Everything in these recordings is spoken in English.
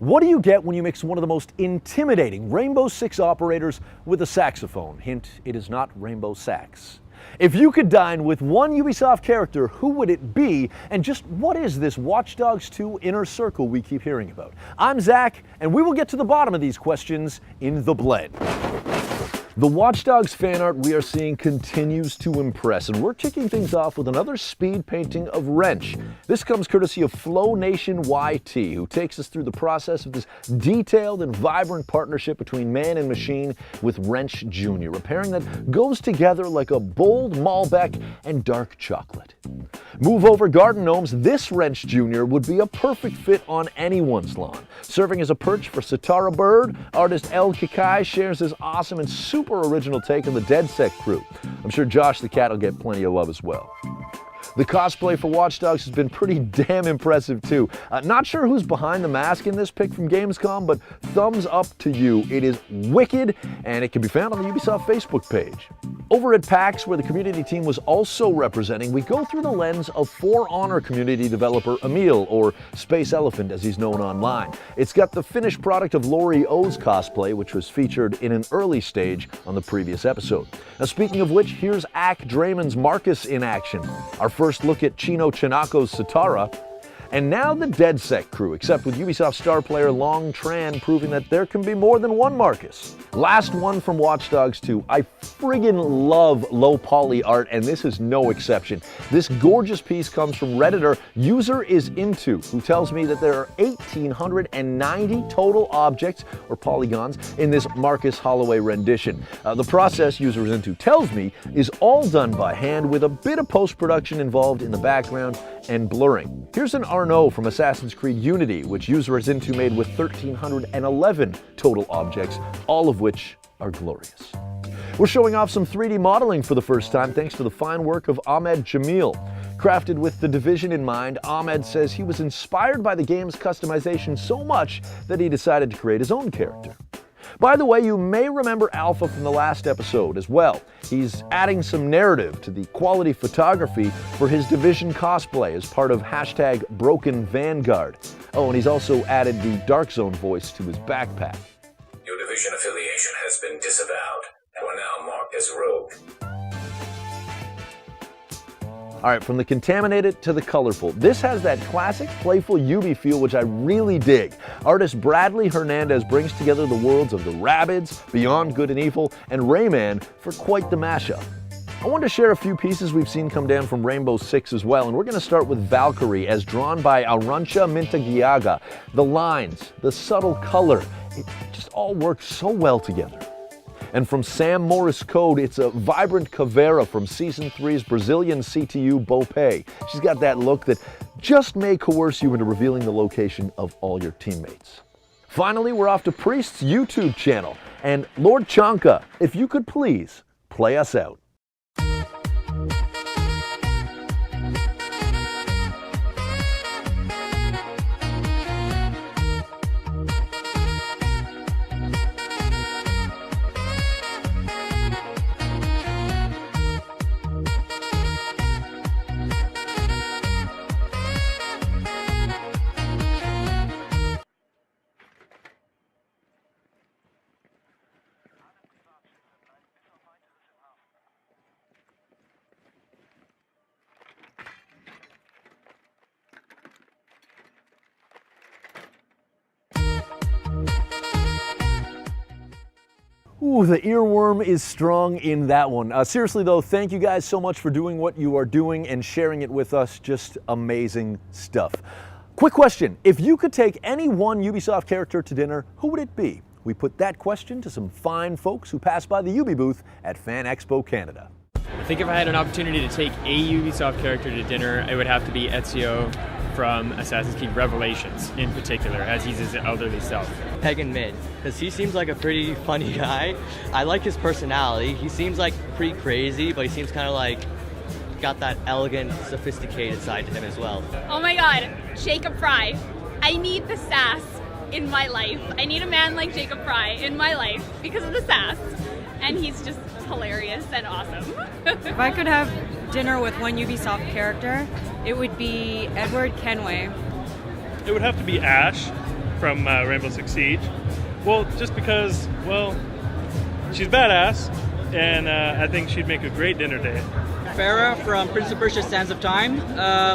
What do you get when you mix one of the most intimidating Rainbow Six operators with a saxophone? Hint, it is not Rainbow Sax. If you could dine with one Ubisoft character, who would it be? And just what is this Watch Dogs 2 inner circle we keep hearing about? I'm Zach, and we will get to the bottom of these questions in The Blend. The Watch Dogs fan art we are seeing continues to impress, and we're kicking things off with another speed painting of Wrench. This comes courtesy of Flow Nation YT, who takes us through the process of this detailed and vibrant partnership between man and machine with Wrench Jr., a pairing that goes together like a bold Malbec and dark chocolate. Move over garden gnomes, this Wrench Jr. would be a perfect fit on anyone's lawn. Serving as a perch for Satara Bird, artist El Kikai shares his awesome and super original take on the DedSec crew. I'm sure Josh the Cat will get plenty of love as well. The cosplay for Watch Dogs has been pretty damn impressive too. Not sure who's behind the mask in this pick from Gamescom, but thumbs up to you. It is wicked, and it can be found on the Ubisoft Facebook page. Over at PAX, where the community team was also representing, we go through the lens of For Honor community developer Emil, or Space Elephant as he's known online. It's got the finished product of Lori O's cosplay, which was featured in an early stage on the previous episode. Now, speaking of which, here's Ak Draymond's Marcus in action. Our first look at Chino Chinako's Satara, and now the DedSec crew, except with Ubisoft star player Long Tran proving that there can be more than one Marcus. Last one from Watch Dogs 2. I friggin' love low poly art, and this is no exception. This gorgeous piece comes from Redditor User Is Into, who tells me that there are 1,890 total objects or polygons in this Marcus Holloway rendition. The process, User Is Into tells me, is all done by hand with a bit of post-production involved in the background and blurring. Here's an Arnaud from Assassin's Creed Unity, which User Is Into made with 1,311 total objects, all of which are glorious. We're showing off some 3D modeling for the first time thanks to the fine work of Ahmed Jamil. Crafted with The Division in mind, Ahmed says he was inspired by the game's customization so much that he decided to create his own character. By the way, you may remember Alpha from the last episode as well. He's adding some narrative to the quality photography for his Division cosplay as part of #BrokenVanguard. Oh, and he's also added the Dark Zone voice to his backpack. Your Division affiliation has been disavowed. You are now marked as rogue. All right, from the contaminated to the colorful, this has that classic playful Ubi feel, which I really dig. Artist Bradley Hernandez brings together the worlds of the Rabbids, Beyond Good and Evil, and Rayman for quite the mashup. I want to share a few pieces we've seen come down from Rainbow Six as well, and we're going to start with Valkyrie as drawn by Arantxa Mintegiaga. The lines, the subtle color, it just all works so well together. And from Sam Morris Code, it's a vibrant Caveira from Season 3's Brazilian CTU Bopay. She's got that look that just may coerce you into revealing the location of all your teammates. Finally, we're off to Priest's YouTube channel. And Lord Chanka, if you could please play us out. Ooh, the earworm is strong in that one. Seriously though, thank you guys so much for doing what you are doing and sharing it with us. Just amazing stuff. Quick question, if you could take any one Ubisoft character to dinner, who would it be? We put that question to some fine folks who passed by the Ubi booth at Fan Expo Canada. I think if I had an opportunity to take a Ubisoft character to dinner, it would have to be Ezio from Assassin's Creed Revelations in particular, as he's his elderly self. Pagan Mid, because he seems like a pretty funny guy. I like his personality. He seems like pretty crazy, but he seems kind of like got that elegant, sophisticated side to him as well. Oh my god, Jacob Fry. I need the sass in my life. I need a man like Jacob Fry in my life because of the sass. And he's just hilarious and awesome. If I could have dinner with one Ubisoft character, it would be Edward Kenway. It would have to be Ash. from Rainbow Six Siege. Well, just because, well, she's badass, and I think she'd make a great dinner date. Farah from Prince of Persia: Sands of Time,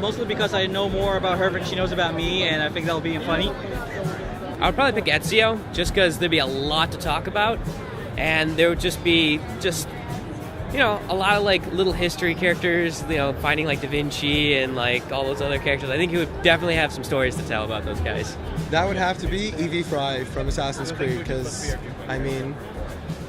mostly because I know more about her than she knows about me, and I think that'll be funny. I would probably pick Ezio, just because there'd be a lot to talk about, and there would just be a lot of like little history characters, finding like Da Vinci and like all those other characters. I think he would definitely have some stories to tell about those guys. That would have to be Evie Fry from Assassin's Creed, because, I mean,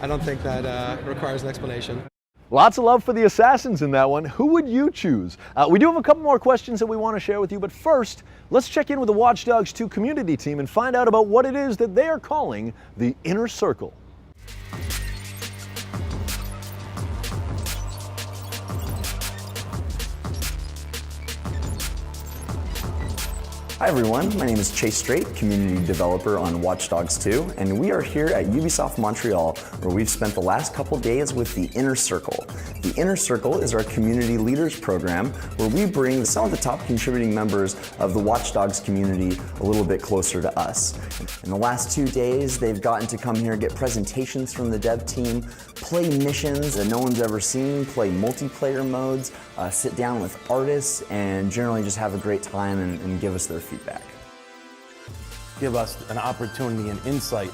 I don't think that requires an explanation. Lots of love for the Assassins in that one. Who would you choose? We do have a couple more questions that we want to share with you, but first, let's check in with the Watch Dogs 2 community team and find out about what it is that they are calling the Inner Circle. Hi everyone, my name is Chase Strait, community developer on Watch Dogs 2, and we are here at Ubisoft Montreal, where we've spent the last couple days with the Inner Circle. The Inner Circle is our community leaders program, where we bring some of the top contributing members of the Watch Dogs community a little bit closer to us. In the last 2 days, they've gotten to come here, get presentations from the dev team, play missions that no one's ever seen, play multiplayer modes, sit down with artists, and generally just have a great time and give us their feedback. Give us an opportunity and insight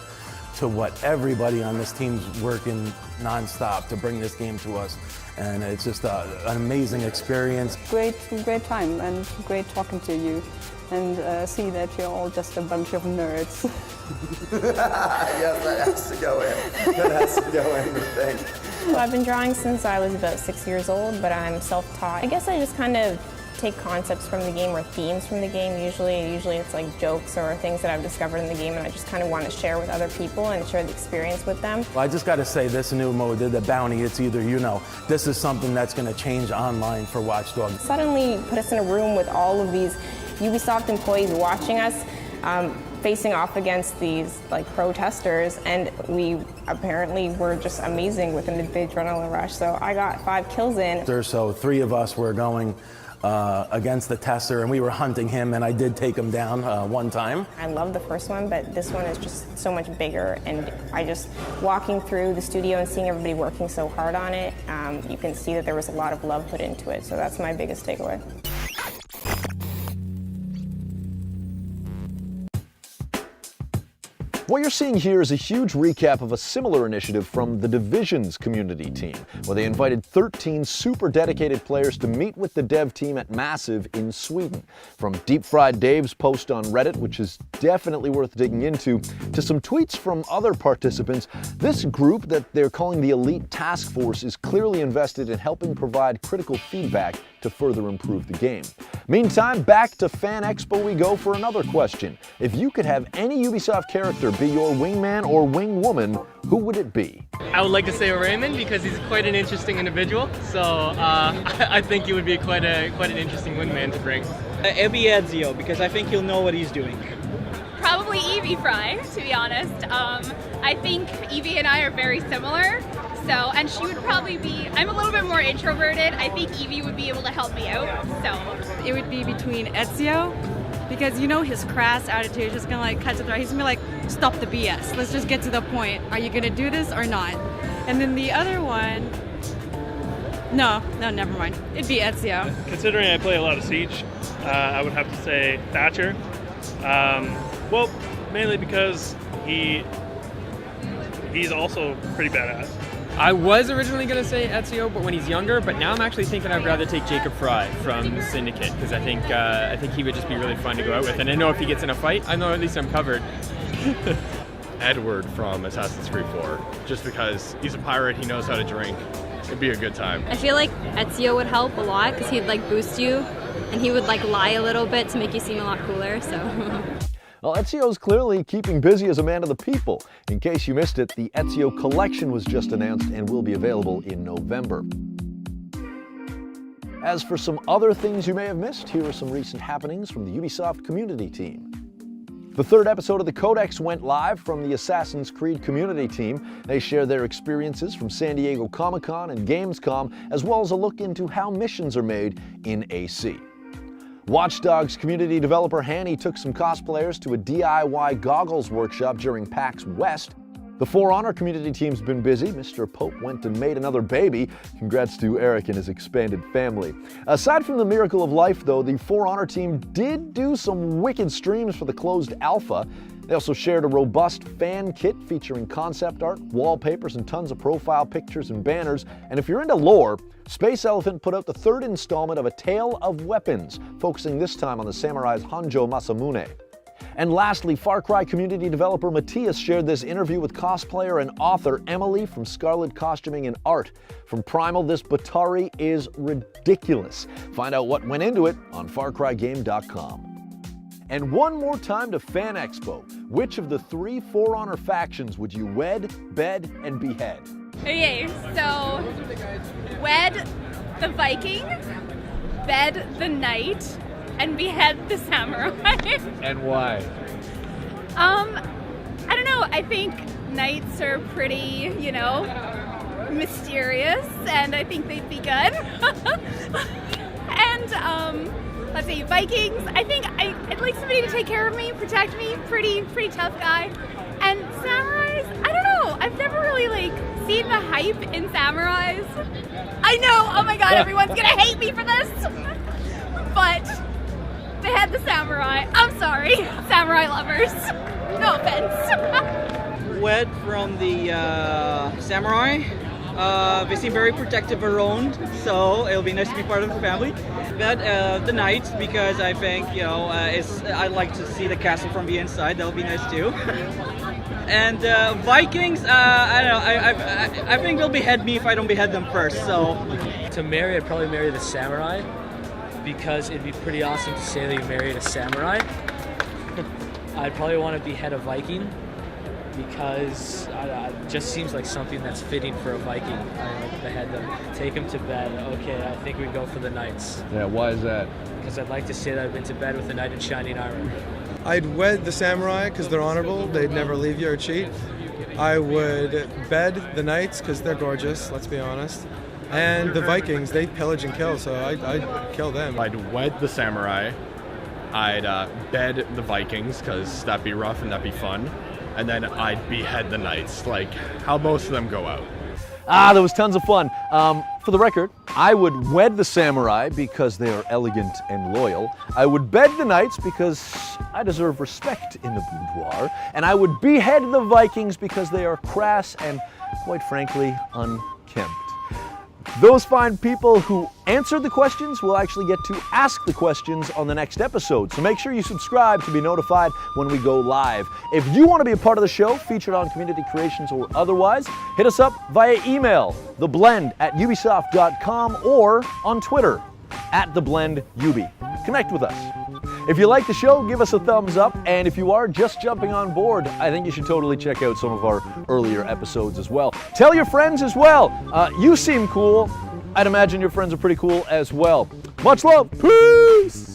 to what everybody on this team's working nonstop to bring this game to us. And it's just an amazing experience. Great time and great talking to you and see that you're all just a bunch of nerds. Yes, that has to go in. That has to go in, thanks. Well, I've been drawing since I was about 6 years old, but I'm self-taught. I guess I just kind of take concepts from the game or themes from the game. Usually it's like jokes or things that I've discovered in the game, and I just kind of want to share with other people and share the experience with them. Well, I just got to say, this new mode, the bounty, it's either, this is something that's going to change online for Watch Dogs. Suddenly put us in a room with all of these Ubisoft employees watching us, facing off against these like protesters, and we apparently were just amazing with the adrenaline rush. So I got 5 kills in. So 3 of us were going against the tester, and we were hunting him, and I did take him down one time. I love the first one, but this one is just so much bigger, and I just, walking through the studio and seeing everybody working so hard on it, you can see that there was a lot of love put into it, so that's my biggest takeaway. What you're seeing here is a huge recap of a similar initiative from the Divisions community team, where they invited 13 super dedicated players to meet with the dev team at Massive in Sweden. From Deep Fried Dave's post on Reddit, which is definitely worth digging into, to some tweets from other participants, this group that they're calling the Elite Task Force is clearly invested in helping provide critical feedback to further improve the game. Meantime, back to Fan Expo we go for another question. If you could have any Ubisoft character be your wingman or wingwoman, who would it be? I would like to say Raymond, because he's quite an interesting individual. So I think he would be quite an interesting wingman to bring. It'll be Ezio, because I think he'll know what he's doing. Probably Evie Fry, to be honest. I think Evie and I are very similar. And she would probably be, I'm a little bit more introverted. I think Evie would be able to help me out, so. It would be between Ezio, because his crass attitude is just gonna like cut to the throat. He's gonna be like, stop the BS. Let's just get to the point. Are you gonna do this or not? And then the other one, no, never mind. It'd be Ezio. Considering I play a lot of Siege, I would have to say Thatcher. Well, mainly because he's also pretty badass. I was originally going to say Ezio, but when he's younger, but now I'm actually thinking I'd rather take Jacob Fry from Syndicate, because I think he would just be really fun to go out with. And I know if he gets in a fight, I know at least I'm covered. Edward from Assassin's Creed 4, just because he's a pirate, he knows how to drink. It'd be a good time. I feel like Ezio would help a lot, because he'd like boost you, and he would like lie a little bit to make you seem a lot cooler, so. Well, Ezio's clearly keeping busy as a man of the people. In case you missed it, the Ezio Collection was just announced and will be available in November. As for some other things you may have missed, here are some recent happenings from the Ubisoft community team. The 3rd episode of the Codex went live from the Assassin's Creed community team. They share their experiences from San Diego Comic-Con and Gamescom, as well as a look into how missions are made in AC. Watch Dogs community developer Hanny took some cosplayers to a DIY goggles workshop during PAX West. The For Honor community team's been busy. Mr. Pope went and made another baby. Congrats to Eric and his expanded family. Aside from the miracle of life, though, the For Honor team did do some wicked streams for the closed alpha. They also shared a robust fan kit featuring concept art, wallpapers, and tons of profile pictures and banners. And if you're into lore, Space Elephant put out the third installment of A Tale of Weapons, focusing this time on the samurai's Hanjo Masamune. And lastly, Far Cry community developer Matthias shared this interview with cosplayer and author Emily from Scarlet Costuming and Art. From Primal, this Batari is ridiculous. Find out what went into it on FarCryGame.com. And one more time to Fan Expo. Which of the 3 For Honor factions would you wed, bed, and behead? Okay, so wed the Viking, bed the knight, and behead the samurai. And why? I don't know. I think knights are pretty, mysterious, and I think they'd be good. And let's see, Vikings. I think I'd like somebody to take care of me, protect me. Pretty tough guy. And samurais. I don't know. I've never really seen the hype in samurais. I know. Oh my God, everyone's gonna hate me for this. But they had the samurai. I'm sorry, samurai lovers. No offense. Wed from the samurai. They seem very protective around, so it'll be nice to be part of the family. But the knight, because I think I'd like to see the castle from the inside. That'll be nice too. And Vikings, I don't know. I think they'll behead me if I don't behead them first. So to marry, I'd probably marry the samurai, because it'd be pretty awesome to say that you married a samurai. I'd probably want to behead a Viking, because it just seems like something that's fitting for a Viking. I like behead them, take them to bed. Okay, I think we'd go for the knights. Yeah, why is that? Because I'd like to say that I've been to bed with a knight in shining armor. I'd wed the samurai because they're honorable. They'd never leave you or cheat. I would bed the knights because they're gorgeous, let's be honest. And the Vikings, they pillage and kill, so I'd kill them. I'd wed the samurai. I'd bed the Vikings because that'd be rough and that'd be fun. And then I'd behead the knights, like how most of them go out. That was tons of fun. For the record, I would wed the samurai because they are elegant and loyal. I would bed the knights because I deserve respect in the boudoir. And I would behead the Vikings because they are crass and, quite frankly, unkempt. Those fine people who answered the questions will actually get to ask the questions on the next episode. So make sure you subscribe to be notified when we go live. If you want to be a part of the show, featured on Community Creations or otherwise, hit us up via email, theblend@ubisoft.com, or on Twitter, @theblendUbi. Connect with us. If you like the show, give us a thumbs up, and if you are just jumping on board, I think you should totally check out some of our earlier episodes as well. Tell your friends as well. You seem cool. I'd imagine your friends are pretty cool as well. Much love. Peace!